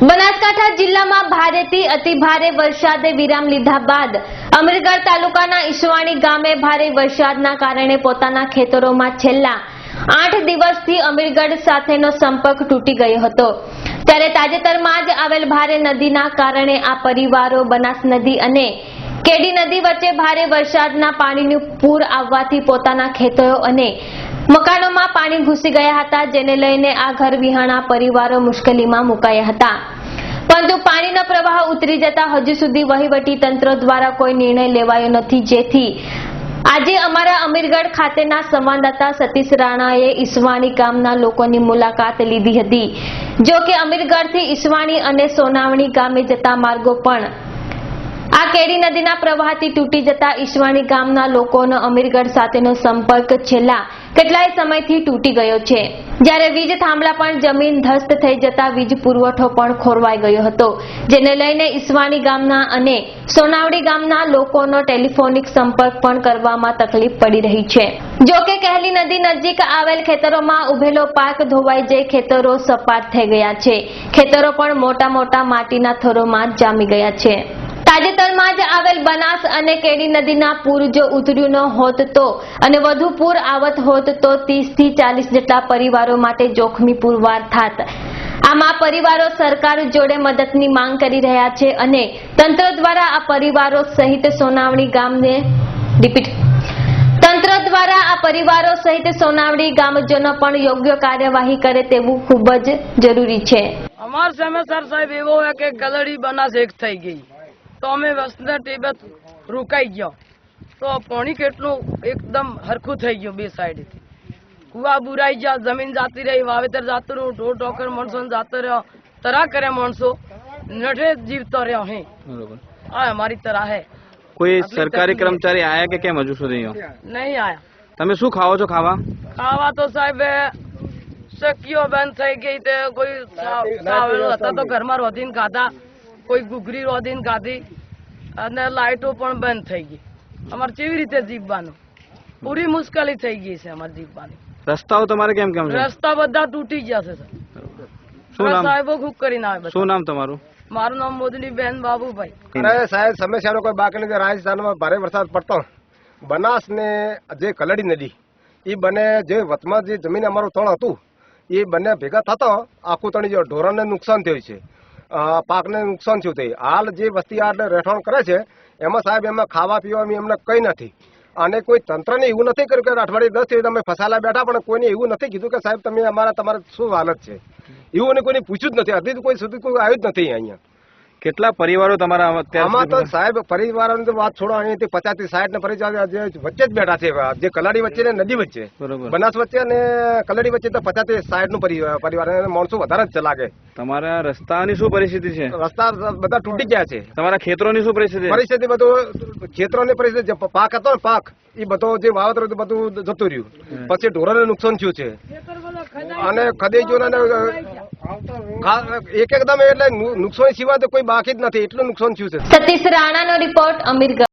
બનાસકાંઠા જિલ્લામાં ભારેથી અતિભારે વરસાદે વિરામ લીધા બાદ અમીરગઢ તાલુકાના ઈસવાણી ગામે ભારે વરસાદના કારણે પોતાના ખેતરોમાં છેલ્લા 8 દિવસથી અમીરગઢ સાથેનો સંપર્ક તૂટી ગયો હતો। ત્યારે તાજેતરમાં જ આવેલ ભારે નદીના કારણે આ પરિવારો બનાસ નદી અને કેડી નદી વચ્ચે ભારે વરસાદના પાણીનું પૂર આવવાથી પોતાના ખેતરો અને મકાનોમાં પાણી ઘૂસી ગયા હતા, જેને લઈને આ ઘર વિહાણા પરિવારો મુશ્કેલીમાં મુકાયા હતા। પરંતુ પાણીનો પ્રવાહ ઉતરી જતા હજુ સુધી વહીવટી તંત્ર દ્વારા કોઈ નિર્ણય લેવાયો નથી, જેથી આજે અમારા અમીરગઢ ખાતેના સંવાદદાતા સતીશ રાણાએ ઈસવાણી ગામના લોકોની મુલાકાત લીધી હતી। જો કે અમીરગઢથી ઈસવાણી અને સોનાવણી ગામે જતા માર્ગો પણ આ કેડી નદીના પ્રવાહથી તૂટી જતા ઈસવાણી ગામના લોકોનો અમીરગઢ સાથેનો સંપર્ક છેલ્લા કેટલાય સમયથી તૂટી ગયો છે। જ્યારે વીજ થાંભલા પણ જમીન ધસ્ત થઈ જતા વીજ પુરવઠો પણ ખોરવાઈ ગયો હતો, જેને લઈને ઈસવાણી ગામના અને સોનાવડી ગામના લોકોનો ટેલિફોનિક સંપર્ક પણ કરવામાં તકલીફ પડી રહી છે। જો કે કહેલી નદી નજીક આવેલ ખેતરોમાં ઉભેલો પાક ધોવાઈ જઈ ખેતરો સપાટ થઈ ગયા છે। ખેતરો પણ મોટા મોટા માટીના થરોમાં જામી ગયા છે। તાજેતરમાં જ આવેલ બનાસ અને કેડી નદીના પૂર જો ઉતર્યું ન હોત તો અને વધુ પૂર આવત હોત તો 30 થી 40 જેટલા પરિવારો માટે જોખમી પુરવાર થાત। આમાં પરિવારો સરકાર જોડે મદદની માંગ કરી રહ્યા છે અને તંત્ર દ્વારા આ પરિવારો સહિત સોનાવડી ગામજનો પણ યોગ્ય કાર્યવાહી કરે તેવું ખૂબ જ જરૂરી છે। અમાર સમયસર સાહેબ એવો હે કે ગલડી બનાસ એક થઈ ગઈ તો અમે વસના ટેબત રોકાઈ ગયો તો પાણી કેટલું એકદમ હરખું થઈ ગયું બે સાઈડથી કુવા બુરાઈ ગયા, જમીન જાતી રહી, વાવેતર જાતું રહ્યું, ઢોર ઢોકર માણસો જાતો રહ્યો, તરા કરે માણસો નઠે જીવતો રહ્યો હે। બરોબર, આ અમારી તરા હે। કોઈ સરકારી કર્મચારી આયા કે કેમ હજુ સુધી નહીં આયા? તમે શું ખાઓ છો? ખાવા તો સાહેબ શક્યો બંધ થઈ ગઈ તે કોઈ સાવેલો હતા તો ઘરમાં રોધીને ખાધા, કોઈ ઘૂઘરી રોધીને ખાધી અને લાઈટો પણ બંધ થઈ ગઈ। અમારે કેવી રીતે જીવવાનું? પૂરી મુશ્કેલી થઈ ગઈ છે અમારે જીવવાની। રસ્તાઓ તમારે કેમ કેમ છે? રસ્તા બધા તૂટી ગયા છે સાહેબો ખૂબ કરીને આવે। શું નામ તમારું? મારું નામ મોદની બેન બાબુભાઈ। અરે સાહેબ, સમસ્યાનો કોઈ બાકી નથી। રાજસ્થાનમાં ભારે વરસાદ પડતો બનાસ ને જે કલડી નદી એ બંને જે વચમાં જે જમીન અમારું તળ હતું એ બંને ભેગા થતો આખું તણી જો ઢોરને નુકસાન થયું છે, પાકને નુકસાન થયું છે। હાલ જે વસ્તી આ રહેઠાણ કરે છે એમાં સાહેબ એમાં ખાવા પીવામાં એમને કઈ નથી અને કોઈ તંત્રને એવું નથી કર્યું કે અઠવાડિયે 10 દિવસ તમે ફસાલા બેઠા, પણ કોઈને એવું નથી કીધું કે સાહેબ તમે તમારે શું હાલત છે, એવું કોઈને પૂછ્યું જ નથી। હજી કોઈ સુધી કોઈ આવ્યું જ નથી અહીંયા। કેટલા પરિવારો તમારા આમાં તો સાહેબ પરિવારોની વાત છોડો, અહીંયાથી 50 થી 60 ને પરિવાર જે વચ્ચે જ બેઠા છે, જે કલાડી વચ્ચે ને નદી વચ્ચે, બનાસ વચ્ચે અને કલાડી વચ્ચે તો 50 થી 60 નું પરિવાર માણસો વધારે જ ચલાગે। તમારા રસ્તાની શું પરિસ્થિતિ છે? રસ્તા બધા તૂટી ગયા છે। તમારા ખેતરોની શું પરિસ્થિતિ? બધું ખેતરોની પરિસ્થિતિ, પાક હતો ને પાક એ બધો જે વાવતર બધું જતું રહ્યું, પછી ઢોરોને નુકસાન થયું છે અને ખદેઈ ગયું એકદમ, એટલે નુકસાન સિવાય તો કોઈ બાકી જ નથી, એટલું નુકસાન થયું છે। સતીશ રાણાનો રિપોર્ટ, અમીરગઢ।